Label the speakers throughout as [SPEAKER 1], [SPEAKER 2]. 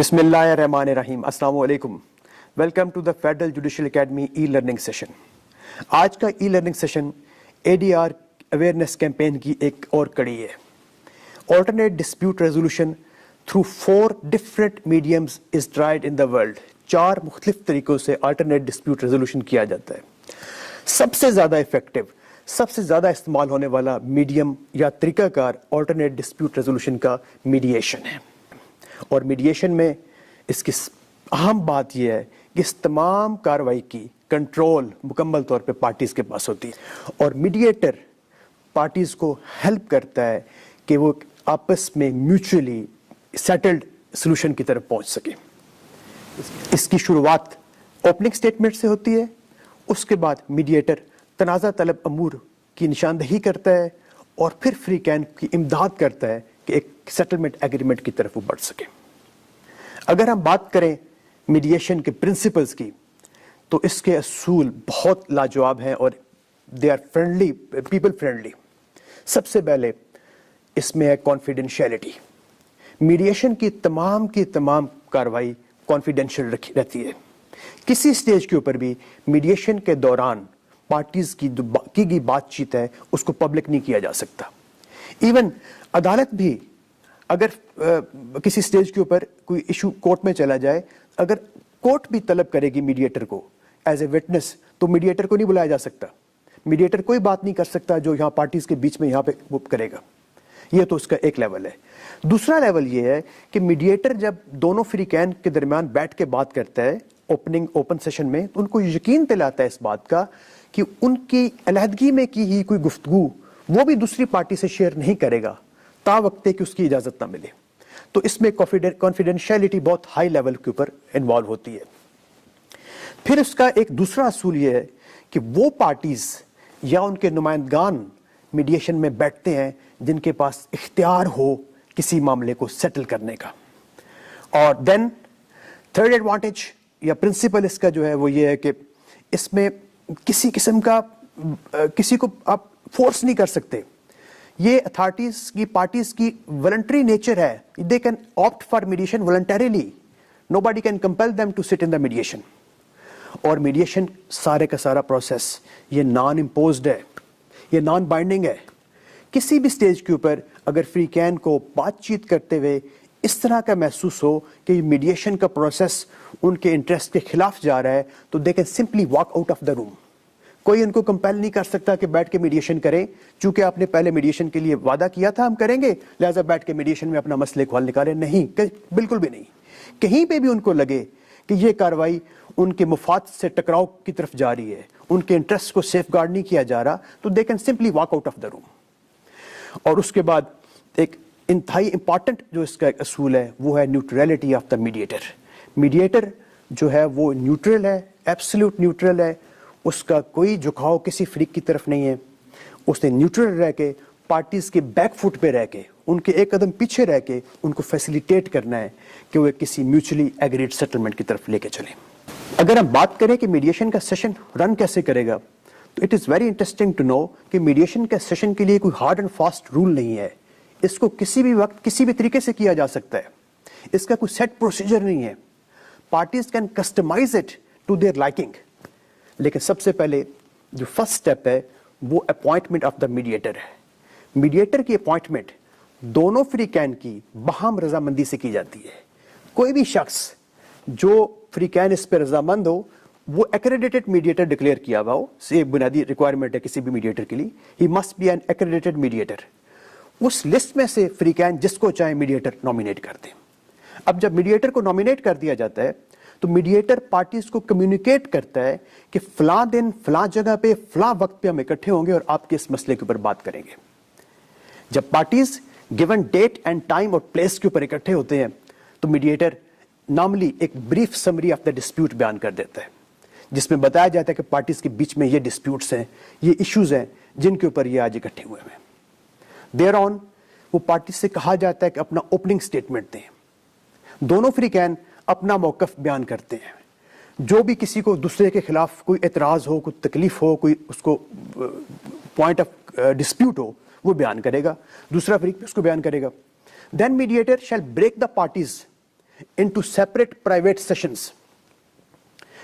[SPEAKER 1] بسم اللہ الرحمن الرحیم. السلام علیکم. Welcome to the federal judicial academy e learning session. آج کا e learning session ADR awareness campaign کی ایک اور کڑی ہے. Alternate dispute resolution through 4 different mediums is tried in the world. 4 مختلف طریقوں سے آلٹرنیٹ ڈسپیوٹ ریزولوشن کیا جاتا ہے. سب سے زیادہ افیکٹو، سب سے زیادہ استعمال ہونے والا میڈیم یا طریقہ کار آلٹرنیٹ ڈسپیوٹ ریزولوشن کا میڈیشن ہے. اور میڈیشن میں اس کی اہم بات یہ ہے کہ اس تمام کارروائی کی کنٹرول مکمل طور پہ پارٹیز کے پاس ہوتی ہے، اور میڈیٹر پارٹیز کو ہیلپ کرتا ہے کہ وہ آپس میں میوچولی سیٹلڈ سلوشن کی طرف پہنچ سکے. اس کی شروعات اوپننگ سٹیٹمنٹ سے ہوتی ہے. اس کے بعد میڈیٹر تنازع طلب امور کی نشاندہی کرتا ہے اور پھر فری کین کی امداد کرتا ہے کہ ایک سیٹلمنٹ ایگریمنٹ کی طرف وہ بڑھ سکے. اگر ہم بات کریں میڈیشن کے پرنسپلز کی تو اس کے اصول بہت لاجواب ہیں اور they are friendly, people friendly. سب سے پہلے اس میں ہے کانفیڈینشیلٹی. میڈیشن کی تمام کارروائی کانفیڈینشیل رہتی ہے. کسی سٹیج کے اوپر بھی میڈیشن کے دوران پارٹیز کی گئی بات چیت ہے اس کو پبلک نہیں کیا جا سکتا. ایون عدالت بھی اگر کسی سٹیج کے اوپر کوئی ایشو کورٹ میں چلا جائے، اگر کورٹ بھی طلب کرے گی میڈیٹر کو ایز اے وٹنس تو میڈیٹر کو نہیں بلایا جا سکتا. میڈیٹر کوئی بات نہیں کر سکتا جو یہاں پارٹیز کے بیچ میں یہاں پہ وہ کرے گا. یہ تو اس کا ایک لیول ہے. دوسرا لیول یہ ہے کہ میڈیٹر جب دونوں فریقین کے درمیان بیٹھ کے بات کرتا ہے اوپن سیشن میں، تو ان کو یقین دلاتا ہے اس بات کا کہ ان کی علیحدگی میں کی ہی کوئی گفتگو وہ بھی دوسری پارٹی سے شیئر نہیں کرے گا تا وقت کہ اس کی اجازت نہ ملے. تو اس میں کانفیڈینشیلٹی بہت ہائی لیول کے اوپر انوالو ہوتی ہے. پھر اس کا ایک دوسرا اصول یہ ہے کہ وہ پارٹیز یا ان کے نمائندگان میڈیشن میں بیٹھتے ہیں جن کے پاس اختیار ہو کسی معاملے کو سیٹل کرنے کا. اور دین تھرڈ ایڈوانٹیج یا پرنسپل اس کا جو ہے وہ یہ ہے کہ اس میں کسی قسم کا کسی کو آپ فورس نہیں کر سکتے. یہ اتھارٹیز کی پارٹیز کی والنٹری نیچر ہے. They can opt for mediation voluntarily. Nobody can compel them to sit in the meditation. اور میڈیشن سارے کا سارا پروسیس یہ نان امپوزڈ ہے، یہ نان بائنڈنگ ہے. کسی بھی سٹیج کے اوپر اگر فری کین کو بات چیت کرتے ہوئے اس طرح کا محسوس ہو کہ یہ میڈیشن کا پروسیس ان کے انٹرسٹ کے خلاف جا رہا ہے تو they can simply walk out of the room. کوئی ان کو کمپیل نہیں کر سکتا کہ بیٹھ کے میڈیشن کریں، چونکہ آپ نے پہلے میڈیشن کے لیے وعدہ کیا تھا ہم کریں گے، لہذا بیٹھ کے میڈیشن میں اپنا مسئلے کو حل نکالیں. نہیں، بالکل بھی نہیں. کہیں پہ بھی ان کو لگے کہ یہ کارروائی ان کے مفاد سے ٹکراؤ کی طرف جا رہی ہے، ان کے انٹرسٹ کو سیف گارڈ نہیں کیا جا رہا، تو they can simply walk out of the room. اور اس کے بعد ایک انتہائی امپورٹنٹ جو اس کا ایک اصول ہے وہ ہے neutrality of the mediator. Mediator جو ہے وہ نیوٹرل ہے، ایبسلیوٹ نیوٹرل ہے. اس کا کوئی جھکاؤ کسی فریق کی طرف نہیں ہے. اس نے نیوٹرل رہ کے پارٹیز کے بیک فٹ پہ رہ کے ان کے ایک قدم پیچھے رہ کے ان کو فیسیلیٹیٹ کرنا ہے کہ وہ کسی میوچلی ایگریڈ سیٹلمنٹ کی طرف لے کے چلیں. اگر ہم بات کریں کہ میڈیشن کا سیشن رن کیسے کرے گا تو it is very interesting to know کہ میڈیشن کے سیشن کے لیے کوئی ہارڈ اینڈ فاسٹ رول نہیں ہے. اس کو کسی بھی وقت کسی بھی طریقے سے کیا جا سکتا ہے. اس کا کوئی سیٹ پروسیجر نہیں ہے. Parties can customize it to their liking. لیکن سب سے پہلے جو فرسٹ سٹیپ ہے وہ اپوائنٹمنٹ آف دا میڈیٹر ہے. میڈیٹر کی اپوائنٹمنٹ دونوں فریقین کی باہم رضامندی سے کی جاتی ہے. کوئی بھی شخص جو فریقین اس پہ رضامند ہو وہ ایکریڈیٹڈ میڈیٹر ڈکلیئر کیا ہوا ہو. یہ بنیادی ریکوائرمنٹ ہے کسی بھی میڈیٹر کے لیے. He must be an accredited mediator. اس لسٹ میں سے فریقین جس کو چاہے میڈیٹر نامینیٹ کرتے ہیں. اب جب میڈیٹر کو نامینیٹ کر دیا جاتا ہے تو میڈیٹر پارٹیز کو کمیونیکیٹ کرتا ہے کہ فلاں دن فلاں جگہ پہ فلاں وقت پہ ہم اکٹھے ہوں گے اور آپ کے اس مسئلے کے اوپر بات کریں گے. جب parties given date and time اور پلیس کے اوپر اکٹھے ہوتے ہیں تو میڈیٹر نارملی ایک brief summary of the dispute بیان کر دیتا ہے جس میں بتایا جاتا ہے کہ پارٹیز کے بیچ میں یہ ڈسپیوٹس ہیں، یہ ایشوز ہیں جن کے اوپر یہ آج اکٹھے ہوئے ہیں. دیر آن وہ پارٹیز سے کہا جاتا ہے کہ اپنا اوپننگ سٹیٹمنٹ دیں. دونوں فریقین اپنا موقف بیان کرتے ہیں. جو بھی کسی کو دوسرے کے خلاف کوئی اعتراض ہو، کوئی تکلیف ہو، کوئی اس کو پوائنٹ آف ڈسپیوٹ ہو وہ بیان کرے گا. دوسرا فریق بھی اس کو بیان کرے گا. Then mediator shall break the parties into separate private sessions.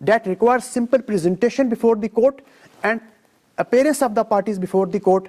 [SPEAKER 1] That requires simple presentation before the court and appearance of the parties before the court,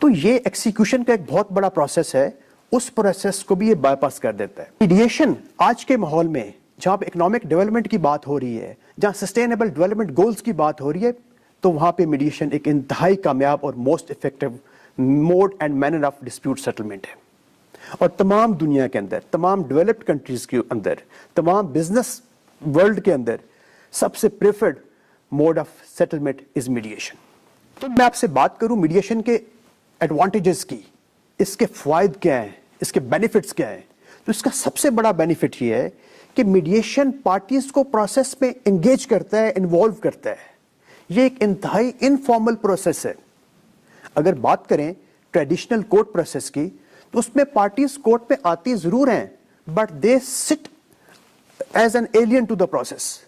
[SPEAKER 1] تو یہ ایکسیکیوشن کا ایک بہت بڑا پروسیس ہے, اس پروسیس کو بھی یہ بائی پاس کر دیتا ہے. میڈیشن آج کے ماحول میں جہاں پہ اکنامک ڈیولپمنٹ کی بات ہو رہی ہے, جہاں سسٹینیبل ڈیولپمنٹ گولز کی بات ہو رہی ہے, تو وہاں پہ میڈیشن ایک انتہائی کامیاب اور most effective mode and manner of dispute settlement ہے. اور تمام دنیا کے اندر, تمام ڈیولپڈ کنٹریز کے اندر, تمام بزنس ورلڈ کے اندر سب سے preferred mode of settlement is mediation. تو میں آپ سے بات کروں میڈیشن کے ایڈوانٹیجز کی, اس کے فوائد کیا ہیں, اس کے بینیفٹس کیا ہیں, تو اس کا سب سے بڑا بینیفٹ یہ ہے کہ میڈیشن پارٹیز کو پروسیس میں انگیج کرتا ہے, انوالو کرتا ہے. یہ ایک انتہائی انفارمل پروسیس ہے. اگر بات کریں ٹریڈیشنل کورٹ پروسیس کی, تو اس میں پارٹیز کورٹ پہ آتی ضرور ہیں, but they sit as an alien to the process.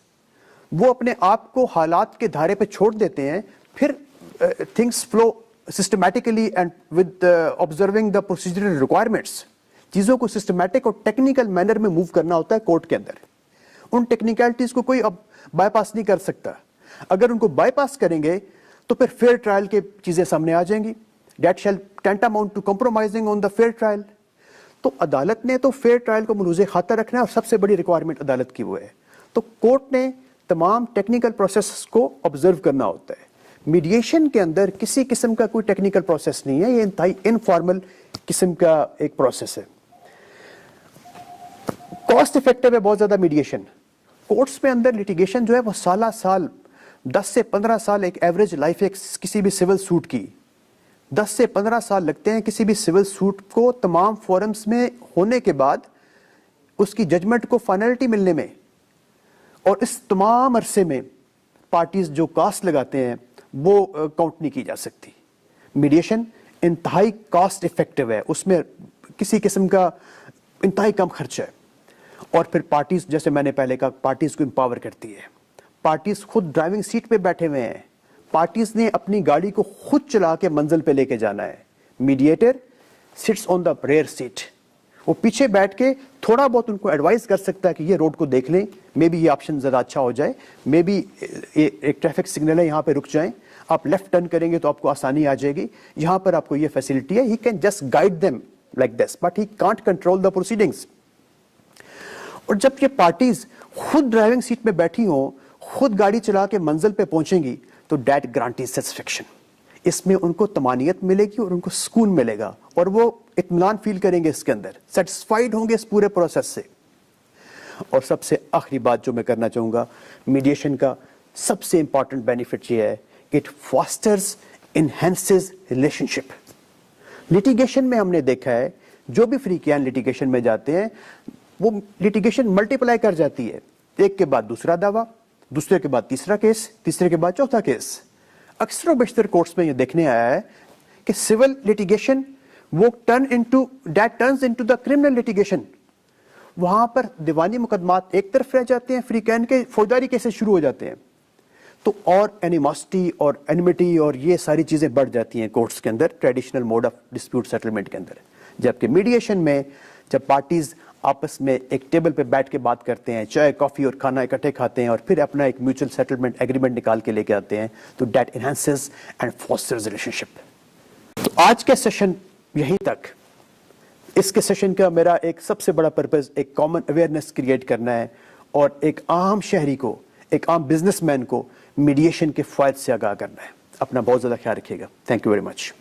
[SPEAKER 1] وہ اپنے آپ کو حالات کے دھارے پہ چھوڑ دیتے ہیں, پھر things flu systematically and with observing the procedural requirements. چیزوں کو سسٹمیٹک اور ٹیکنیکل مینر میں موو کرنا ہوتا ہے کورٹ کے اندر. ان ٹیکنیکلٹیز کو کوئی اب بائی پاس نہیں کر سکتا. اگر ان کو بائی پاس کریں گے تو پھر فیئر ٹرائل کی چیزیں سامنے آ جائیں گی. That shall tantamount to compromising on the fair trial. تو عدالت نے تو فیئر ٹرائل کو ملوز خاطر رکھنا ہے, اور سب سے بڑی ریکوائرمنٹ عدالت کی وہ ہے. تو کورٹ نے تمام ٹیکنیکل پروسیس کو آبزرو کرنا ہوتا ہے. میڈیشن کے اندر کسی قسم کا کوئی ٹیکنیکل پروسیس نہیں ہے, یہ انتہائی انفارمل قسم کا ایک پروسیس ہے. کاسٹ افیکٹو ہے بہت زیادہ میڈیشن. کورٹس میں اندر لٹیگیشن جو ہے وہ سالہ سال 10 سے 15 سال ایک ایوریج لائف ہے کسی بھی سول سوٹ کی. 10 سے 15 سال لگتے ہیں کسی بھی سول سوٹ کو تمام فورمز میں ہونے کے بعد اس کی ججمنٹ کو فائنلٹی ملنے میں. اور اس تمام عرصے میں پارٹیز جو کاسٹ لگاتے ہیں وہ کاؤنٹ نہیں کی جا سکتی. میڈیشن انتہائی کاسٹ افیکٹو ہے, اس میں کسی قسم کا انتہائی کم خرچ ہے. اور پھر پارٹیز, جیسے میں نے پہلے کہا, پارٹیز کو امپاور کرتی ہے. پارٹیز خود ڈرائیونگ سیٹ پہ بیٹھے ہوئے ہیں, پارٹیز نے اپنی گاڑی کو خود چلا کے منزل پہ لے کے جانا ہے. میڈیٹر سٹس آن دا ریئر سیٹ, وہ پیچھے بیٹھ کے تھوڑا بہت ان کو ایڈوائز کر سکتا ہے کہ یہ روڈ کو دیکھ لیں, مے بی یہ آپشن ذرا اچھا ہو جائے, مے بی ایک ٹریفک سگنل ہے یہاں پہ رک جائیں, آپ لیفٹ ٹرن کریں گے تو آپ کو آسانی آ جائے گی, یہاں پر آپ کو یہ فیسلٹی ہے. He can just guide them like this, but he can't control the proceedings. اور جب یہ پارٹیز خود ڈرائیونگ سیٹ میں بیٹھی ہوں, خود گاڑی چلا کے منزل پہ پہنچیں گی, تو دیٹ گارنٹیز سیٹسفیکشن. اس میں ان کو طمانینت ملے گی اور ان کو سکون ملے گا, اور وہ اطمینان فیل کریں گے اس کے اندر, سیٹسفائیڈ ہوں گے اس پورے پروسیس سے. اور سب سے آخری بات جو میں کرنا چاہوں گا, میڈیشن کا سب سے امپورٹنٹ بینیفٹ یہ ہے, it فاسٹرز enhances relation ship. Litigation میں ہم نے دیکھا ہے جو بھی فریقین لٹیگیشن میں جاتے ہیں وہ لٹیگیشن ملٹیپلائی کر جاتی ہے, ایک کے بعد دوسرا دعویٰ, دوسرے کے بعد تیسرا کیس, تیسرے کے بعد چوتھا کیس. اکثر و بیشتر کورٹس میں یہ دیکھنے آیا ہے کہ سول لٹیگیشن وہ turns into the criminal litigation. وہاں پر دیوانی مقدمات ایک طرف رہ جاتے ہیں, فریقین کے فوجداری کیسز شروع ہو جاتے ہیں, تو اور اینیماسٹی اور اینیمٹی اور یہ ساری چیزیں بڑھ جاتی ہیں کورٹس کے اندر traditional mode of dispute settlement کے اندر. جبکہ میڈیشن میں جب پارٹیز آپس میں ایک ٹیبل پہ بیٹھ کے بات کرتے ہیں, چائے کافی اور کھانا اکٹھے کھاتے ہیں, اور پھر اپنا ایک میوچل سیٹلمنٹ ایگریمنٹ نکال کے لے کے آتے ہیں, تو دیٹ انہینسز اینڈ فاسٹرز ریلیشن شپ. تو آج کے سیشن یہیں تک. اس کے سیشن کا میرا ایک سب سے بڑا پرپز ایک کامن اویئرنیس کریٹ کرنا ہے, اور ایک عام شہری کو, ایک عام بزنس مین کو میڈیشن کے فوائد سے آگاہ کرنا ہے. اپنا بہت زیادہ خیال رکھیے گا. Thank you very much.